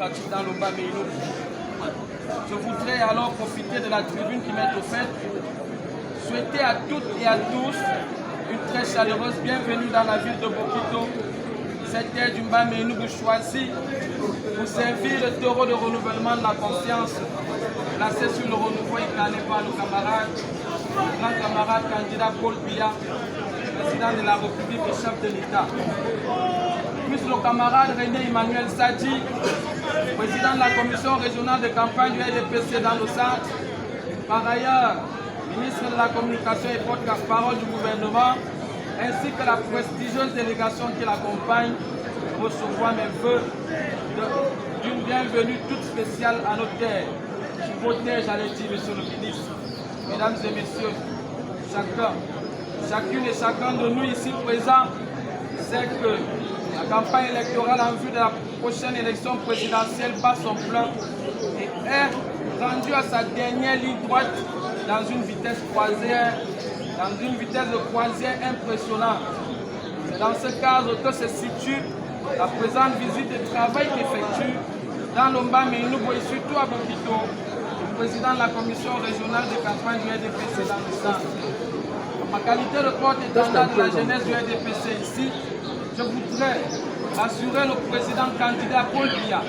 démocratique dans le Bas-Méino. Je voudrais alors profiter de la tribune qui m'est offerte, souhaiter à toutes et à tous une très chaleureuse bienvenue dans la ville de Bokito, cette terre du Bas-Méino choisie pour servir le taureau de renouvellement de la conscience, placé sur le renouveau incarné par le camarade, le grand camarade candidat Paul Biya, président de la République et chef de l'État. Plus le camarade René Emmanuel Sadji, président de la commission régionale de campagne du RDPC dans le centre, par ailleurs, ministre de la communication et porte-parole du gouvernement, ainsi que la prestigieuse délégation qui l'accompagne, recevoir mes vœux d'une bienvenue toute spéciale à nos terres. Je protège, j'allais dire, monsieur le ministre. Mesdames et messieurs, chacune et chacun de nous ici présents sait que la campagne électorale en vue de la prochaine élection présidentielle bat son plein et est rendue à sa dernière ligne droite dans une vitesse de croisière impressionnante. C'est dans ce cadre que se situe la présente visite de travail qu'effectue dans le Bas-Méino et surtout à Bokito, le président de la commission régionale de campagne du RDPC dans le centre. En ma qualité de porte-étendard de la jeunesse du RDPC ici, je voudrais assurer le président candidat Paul Biya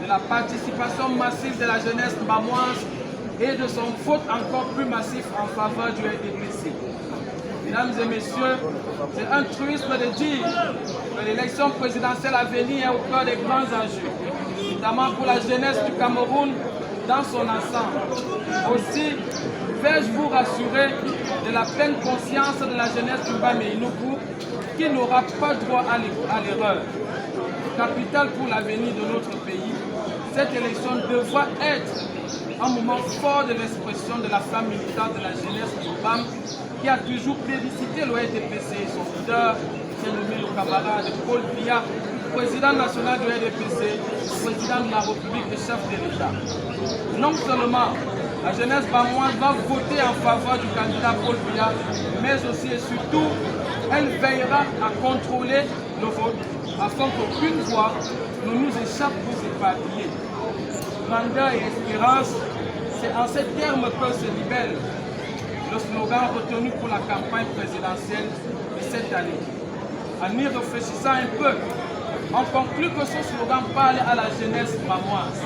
de la participation massive de la jeunesse bamoise et de son vote encore plus massif en faveur du RDPC. Mesdames et messieurs, c'est un truisme de dire que l'élection présidentielle à venir est au cœur des grands enjeux, notamment pour la jeunesse du Cameroun dans son ensemble. Aussi, vais-je vous rassurer de la pleine conscience de la jeunesse du Bas-Méino qui n'aura pas droit à l'erreur. Capitale pour l'avenir de notre pays, cette élection devra être un moment fort de l'expression de la femme militante de la jeunesse du BAM qui a toujours plébiscité le RDPC et son leader, c'est nommé le camarade Paul Biya, président national du RDPC, président de la République et chef de l'État. Non seulement la jeunesse bamoise va voter en faveur du candidat Paul Biya, mais aussi et surtout, elle veillera à contrôler le vote afin qu'aucune voix ne nous échappe pour s'éparpiller. Grandeur et espérance, c'est en ces termes que se libelle le slogan retenu pour la campagne présidentielle de cette année. En y réfléchissant un peu, on conclut que ce slogan parle à la jeunesse bamoise,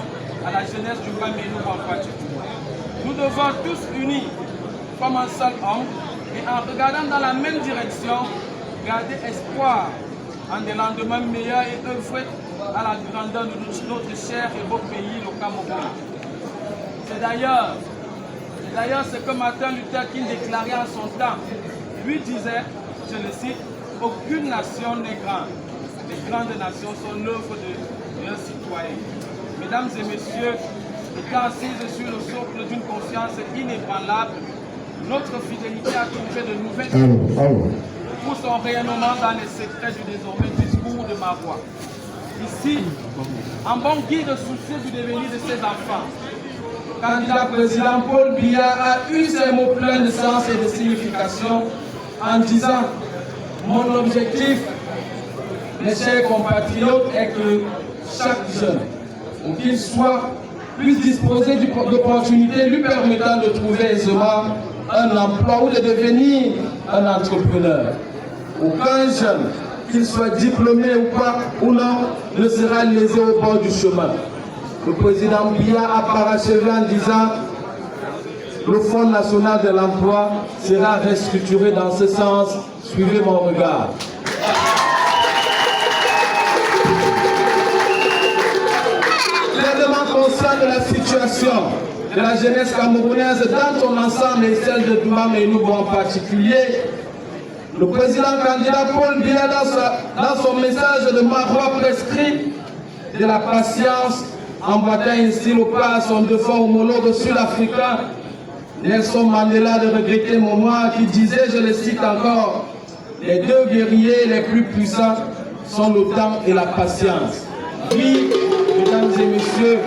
à la jeunesse du Bas-Méino en particulier. Nous devons tous unis comme un seul homme et en regardant dans la même direction, garder espoir en des lendemains meilleurs et œuvrer à la grandeur de notre cher et beau pays, le Cameroun. C'est d'ailleurs ce que Martin Luther King déclarait en son temps. Lui disait, je le cite, aucune nation n'est grande. Les grandes nations sont l'œuvre de leurs citoyens. Mesdames et messieurs, étant assises sur le socle d'une confiance inébranlable, notre fidélité a trouvé de nouvelles pour son rayonnement dans les secrets du désormais discours de ma voix. Ici, en bon guide soucieux du devenir de ses enfants, le candidat président Paul Biya a eu ces mots pleins de sens et de signification en disant « Mon objectif, mes chers compatriotes, est que chaque jeune, où qu'il soit, puisse disposer d'opportunités lui permettant de trouver aisément un emploi ou de devenir un entrepreneur. Aucun jeune, qu'il soit diplômé ou pas ou non, ne sera lésé au bord du chemin. » Le président Biya a parachevé en disant « Le Fonds national de l'emploi sera restructuré dans ce sens. Suivez mon regard. » Pleinement conscient de la situation de la jeunesse camerounaise dans son ensemble et celle de Bas-Méino en particulier, le président candidat Paul Biya dans son message de Marois prescrit de la patience, emboîtant ainsi le pas à son défunt homologue sud-africain Nelson Mandela de regretter Momoa qui disait, je le cite encore, les deux guerriers les plus puissants sont le temps et la patience. Oui, mesdames et messieurs,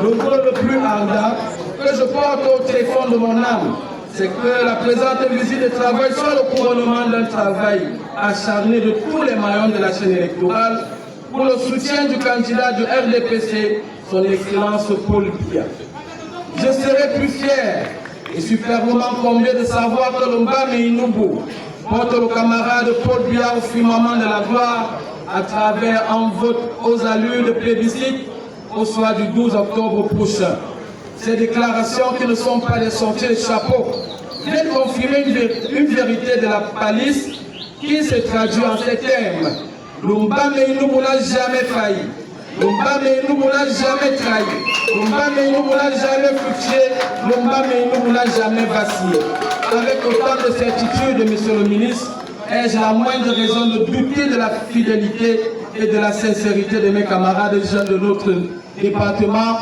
le rôle le plus ardent que je porte au tréfonds de mon âme, c'est que la présente visite de travail soit le couronnement d'un travail acharné de tous les maillons de la chaîne électorale pour le soutien du candidat du RDPC son Excellence Paul Biya. Je serai plus fier et superbement comblé de savoir que l'Ombame Inubu porte le camarade Paul Biya au firmament de la gloire à travers un vote aux allures de plébiscite au soir du 12 octobre prochain. Ces déclarations qui ne sont pas des sorties de chapeau viennent confirmer une vérité de la palisse qui se traduit en ces termes. L'Ombame Inubu n'a jamais failli. L'Ombame Inubu n'a jamais trahi. L'Ombame Inubu n'a jamais fluctué. L'Ombame Inubu n'a jamais vacillé. Avec autant de certitude, Monsieur le ministre, ai-je la moindre raison de douter de la fidélité et de la sincérité de mes camarades jeunes de notre département?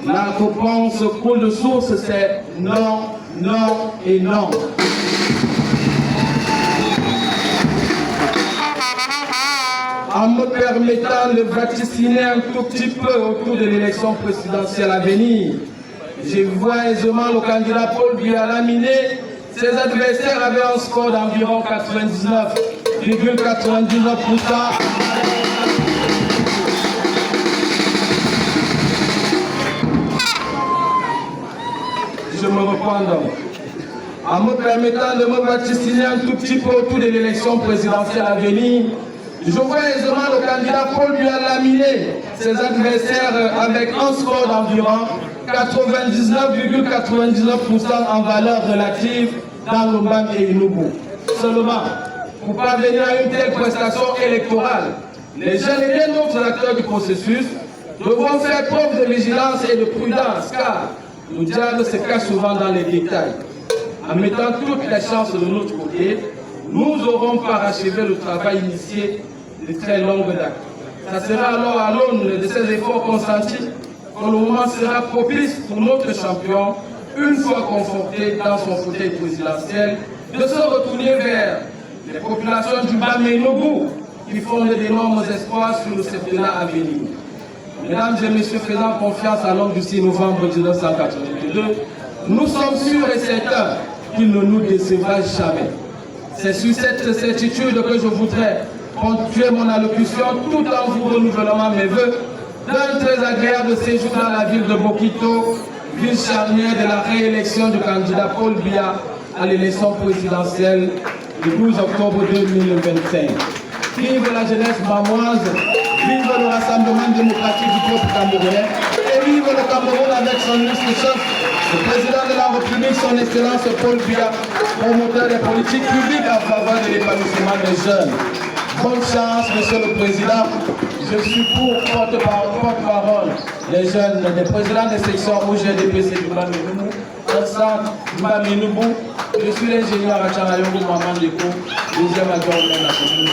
La réponse coule de source, c'est non, non et non. En me permettant de vaticiner un tout petit peu autour de l'élection présidentielle à venir, je vois aisément le candidat Paul Biya laminer. Ses adversaires avaient un score d'environ 99,99%. Je me reprends donc. En me permettant de me vaticiner un tout petit peu autour de l'élection présidentielle à venir, je vois aisément le candidat Paul Biya laminer ses adversaires avec un score d'environ 99,99% en valeur relative dans l'Ombame et Inubu. Seulement, pour parvenir à une telle prestation électorale, les jeunes et bien d'autres acteurs du processus devront faire preuve de vigilance et de prudence, car le diable se cache souvent dans les détails. En mettant toutes les chances de notre côté, nous aurons parachevé le travail initié de très longue date. Ça sera alors à l'aune de ces efforts consentis que le moment sera propice pour notre champion, une fois conforté dans son fauteuil présidentiel, de se retourner vers les populations du Bamé-Nobu qui font d'énormes espoirs sur le septennat à venir. Mesdames et messieurs, faisant confiance à l'homme du 6 novembre 1982, nous sommes sûrs et certains qu'il ne nous décevra jamais. C'est sur cette certitude que je voudrais ponctuer mon allocution tout en vous renouvelant mes voeux d'un très agréable séjour dans la ville de Bokito, ville charnière de la réélection du candidat Paul Biya à l'élection présidentielle du 12 octobre 2025. Vive la jeunesse mamoise, vive le Rassemblement démocratique du peuple camerounais et vive le Cameroun avec son illustre chef, le président de la République, son Excellence Paul Biya, promoteur des politiques publiques en faveur de l'épanouissement des jeunes. Bonne chance, Monsieur le Président. Je suis pour porte-parole des jeunes, des présidents des sections OGDPC du Bamé-Nobu, ensemble du Bamé-Nobu. Je suis l'ingénieur Achanayongo Maman Deko, deuxième adjoint de la commune.